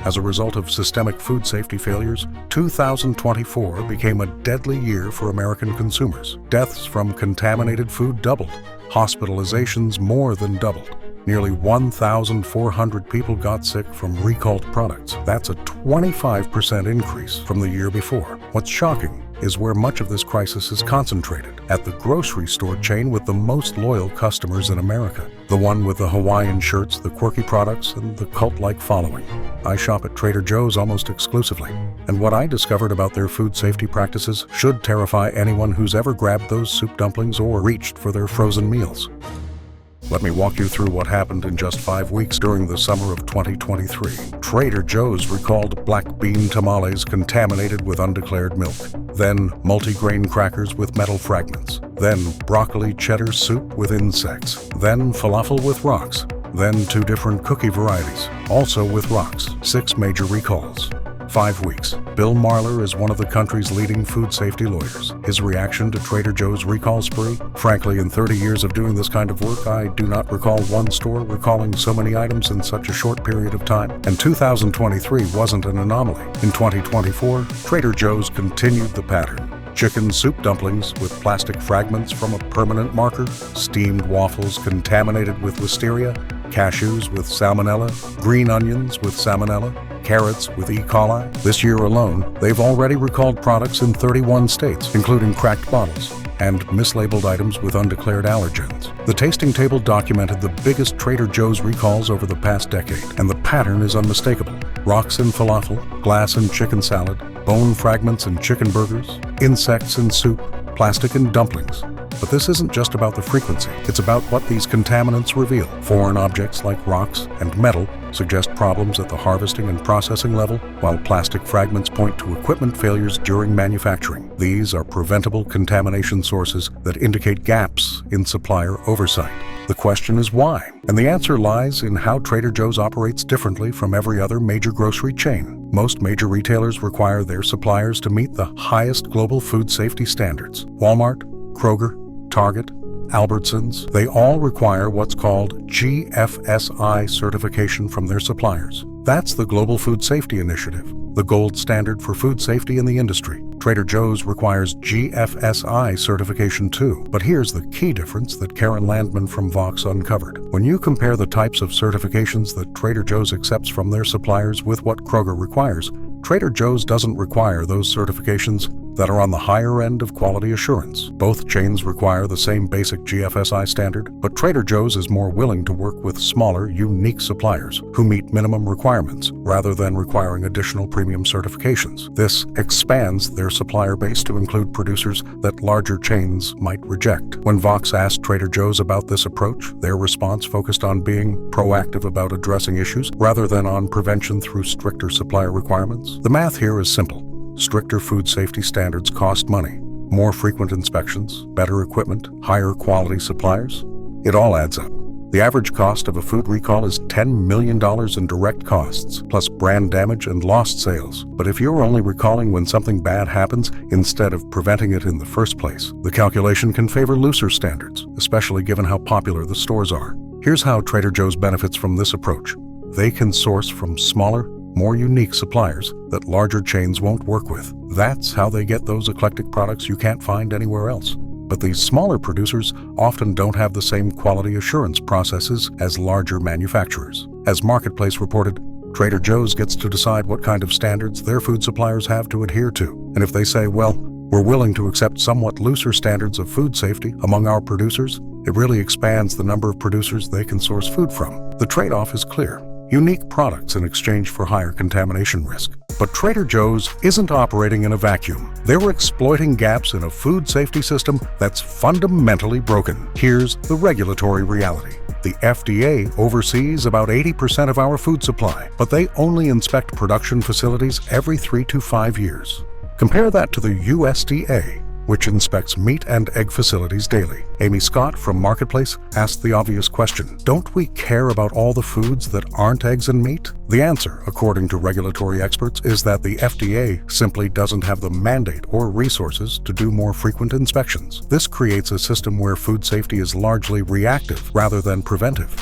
As a result of systemic food safety failures, 2024 became a deadly year for American consumers. Deaths from contaminated food doubled. Hospitalizations more than doubled. Nearly 1,400 people got sick from recalled products. That's a 25% increase from the year before. What's shocking is where much of this crisis is concentrated, at the grocery store chain with the most loyal customers in America. The one with the Hawaiian shirts, the quirky products, and the cult-like following. I shop at Trader Joe's almost exclusively, and what I discovered about their food safety practices should terrify anyone who's ever grabbed those soup dumplings or reached for their frozen meals. Let me walk you through what happened in just 5 weeks during the summer of 2023. Trader Joe's recalled black bean tamales contaminated with undeclared milk. Then multigrain crackers with metal fragments. Then broccoli cheddar soup with insects. Then falafel with rocks. Then 2 different cookie varieties, also with rocks. 6 major recalls. 5 weeks. Bill Marler is one of the country's leading food safety lawyers. His reaction to Trader Joe's recall spree? Frankly, in 30 years of doing this kind of work, I do not recall one store recalling so many items in such a short period of time. And 2023 wasn't an anomaly. In 2024, Trader Joe's continued the pattern. Chicken soup dumplings with plastic fragments from a permanent marker, steamed waffles contaminated with listeria, cashews with salmonella, green onions with salmonella, carrots with E. coli. This year alone, they've already recalled products in 31 states, including cracked bottles and mislabeled items with undeclared allergens. The tasting table documented the biggest Trader Joe's recalls over the past decade, and the pattern is unmistakable. Rocks in falafel, glass in chicken salad, bone fragments in chicken burgers, insects in soup, plastic in dumplings. But this isn't just about the frequency, it's about what these contaminants reveal. Foreign objects like rocks and metal suggest problems at the harvesting and processing level, while plastic fragments point to equipment failures during manufacturing. These are preventable contamination sources that indicate gaps in supplier oversight. The question is why? And the answer lies in how Trader Joe's operates differently from every other major grocery chain. Most major retailers require their suppliers to meet the highest global food safety standards. Walmart, Kroger, Target, Albertsons, they all require what's called GFSI certification from their suppliers. That's the Global Food Safety Initiative, the gold standard for food safety in the industry. Trader Joe's requires GFSI certification too. But here's the key difference that Karen Landman from Vox uncovered. When you compare the types of certifications that Trader Joe's accepts from their suppliers with what Kroger requires, Trader Joe's doesn't require those certifications that are on the higher end of quality assurance. Both chains require the same basic GFSI standard, but Trader Joe's is more willing to work with smaller, unique suppliers who meet minimum requirements rather than requiring additional premium certifications. This expands their supplier base to include producers that larger chains might reject. When Vox asked Trader Joe's about this approach, their response focused on being proactive about addressing issues rather than on prevention through stricter supplier requirements. The math here is simple. Stricter food safety standards cost money. More frequent inspections, better equipment, higher quality suppliers. It all adds up. The average cost of a food recall is $10 million in direct costs, plus brand damage and lost sales. But if you're only recalling when something bad happens instead of preventing it in the first place, the calculation can favor looser standards, especially given how popular the stores are. Here's how Trader Joe's benefits from this approach. They can source from smaller, more unique suppliers that larger chains won't work with. That's how they get those eclectic products you can't find anywhere else. But these smaller producers often don't have the same quality assurance processes as larger manufacturers. As Marketplace reported, Trader Joe's gets to decide what kind of standards their food suppliers have to adhere to. And if they say, well, we're willing to accept somewhat looser standards of food safety among our producers, it really expands the number of producers they can source food from. The trade-off is clear. Unique products in exchange for higher contamination risk. But Trader Joe's isn't operating in a vacuum. They're exploiting gaps in a food safety system that's fundamentally broken. Here's the regulatory reality. The FDA oversees about 80% of our food supply, but they only inspect production facilities every 3 to 5 years. Compare that to the USDA, which inspects meat and egg facilities daily. Amy Scott from Marketplace asked the obvious question, don't we care about all the foods that aren't eggs and meat? The answer, according to regulatory experts, is that the FDA simply doesn't have the mandate or resources to do more frequent inspections. This creates a system where food safety is largely reactive rather than preventive.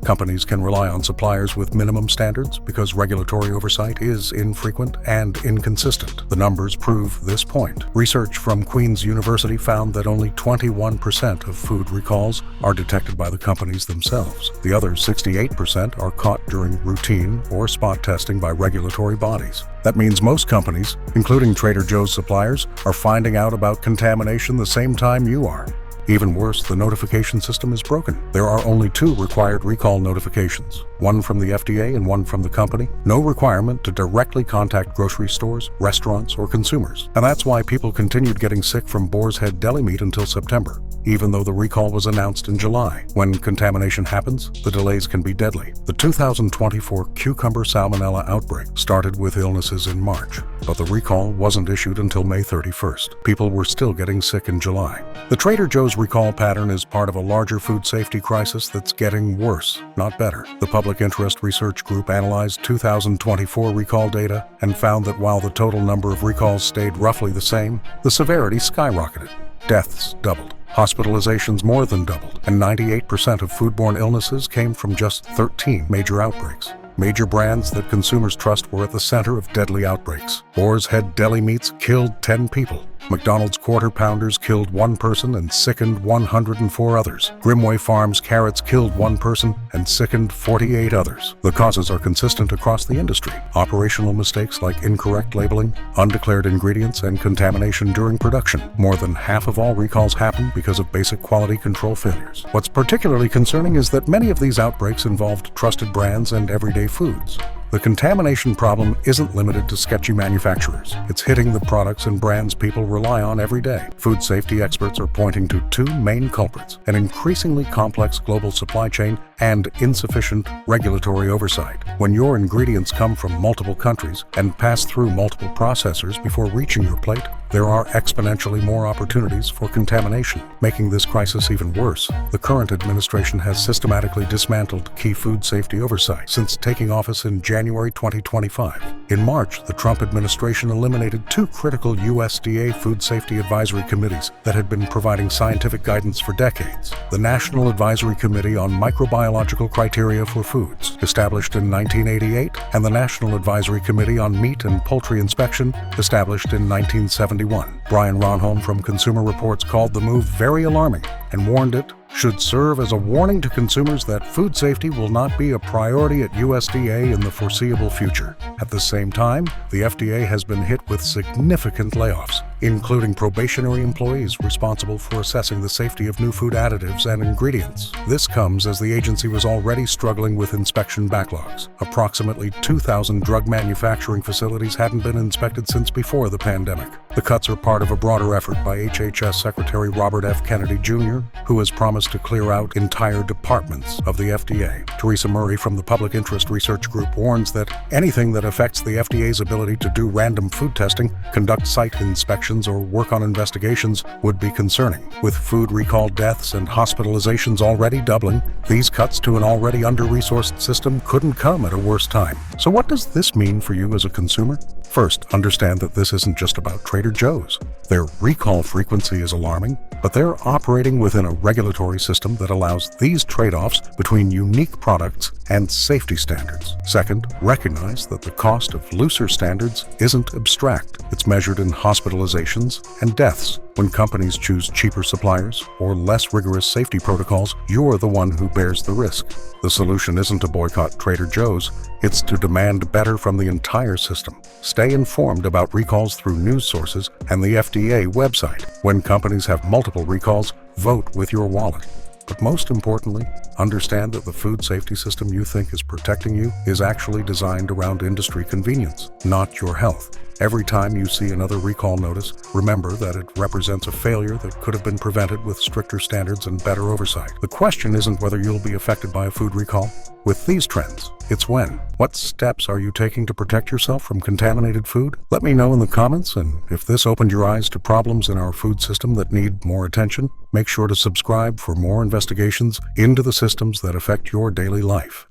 Companies can rely on suppliers with minimum standards because regulatory oversight is infrequent and inconsistent. The numbers prove this point. Research from Queen's University found that only 21% of food recalls are detected by the companies themselves. The other 68% are caught during routine or spot testing by regulatory bodies. That means most companies, including Trader Joe's suppliers, are finding out about contamination the same time you are. Even worse, the notification system is broken. There are only 2 required recall notifications, one from the FDA and one from the company. No requirement to directly contact grocery stores, restaurants, or consumers. And that's why people continued getting sick from Boar's Head deli meat until September, even though the recall was announced in July. When contamination happens, the delays can be deadly. The 2024 cucumber salmonella outbreak started with illnesses in March, but the recall wasn't issued until May 31st. People were still getting sick in July. The Trader Joe's recall pattern is part of a larger food safety crisis that's getting worse, not better. The Public Interest Research Group analyzed 2024 recall data and found that while the total number of recalls stayed roughly the same, the severity skyrocketed. Deaths doubled. Hospitalizations more than doubled, and 98% of foodborne illnesses came from just 13 major outbreaks. Major brands that consumers trust were at the center of deadly outbreaks. Boar's Head deli meats killed 10 people. McDonald's Quarter Pounders killed 1 person and sickened 104 others. Grimway Farms carrots killed 1 person and sickened 48 others. The causes are consistent across the industry. Operational mistakes like incorrect labeling, undeclared ingredients, and contamination during production. More than half of all recalls happen because of basic quality control failures. What's particularly concerning is that many of these outbreaks involved trusted brands and everyday foods. The contamination problem isn't limited to sketchy manufacturers. It's hitting the products and brands people rely on every day. Food safety experts are pointing to 2 main culprits: an increasingly complex global supply chain and insufficient regulatory oversight. When your ingredients come from multiple countries and pass through multiple processors before reaching your plate, there are exponentially more opportunities for contamination. Making this crisis even worse, the current administration has systematically dismantled key food safety oversight since taking office in January 2025. In March, the Trump administration eliminated 2 critical USDA food safety advisory committees that had been providing scientific guidance for decades. The National Advisory Committee on Microbiological Criteria for Foods, established in 1988, and the National Advisory Committee on Meat and Poultry Inspection, established in 1971. Brian Ronholm from Consumer Reports called the move very alarming and warned it should serve as a warning to consumers that food safety will not be a priority at USDA in the foreseeable future. At the same time, the FDA has been hit with significant layoffs, including probationary employees responsible for assessing the safety of new food additives and ingredients. This comes as the agency was already struggling with inspection backlogs. Approximately 2,000 drug manufacturing facilities hadn't been inspected since before the pandemic. The cuts are part of a broader effort by HHS Secretary Robert F. Kennedy Jr., who has promised to clear out entire departments of the FDA. Teresa Murray from the Public Interest Research Group warns that anything that affects the FDA's ability to do random food testing, conduct site inspections, or work on investigations would be concerning. With food recall deaths and hospitalizations already doubling, these cuts to an already under-resourced system couldn't come at a worse time. So what does this mean for you as a consumer? First, understand that this isn't just about Trader Joe's. Their recall frequency is alarming, but they're operating within a regulatory system that allows these trade-offs between unique products and safety standards. Second, recognize that the cost of looser standards isn't abstract. It's measured in hospitalizations and deaths. When companies choose cheaper suppliers or less rigorous safety protocols, you're the one who bears the risk. The solution isn't to boycott Trader Joe's, it's to demand better from the entire system. Stay informed about recalls through news sources and the FDA website. When companies have multiple recalls, vote with your wallet. But most importantly, understand that the food safety system you think is protecting you is actually designed around industry convenience, not your health. Every time you see another recall notice, remember that it represents a failure that could have been prevented with stricter standards and better oversight. The question isn't whether you'll be affected by a food recall. With these trends, it's when. What steps are you taking to protect yourself from contaminated food? Let me know in the comments, and if this opened your eyes to problems in our food system that need more attention, make sure to subscribe for more investigations into the systems that affect your daily life.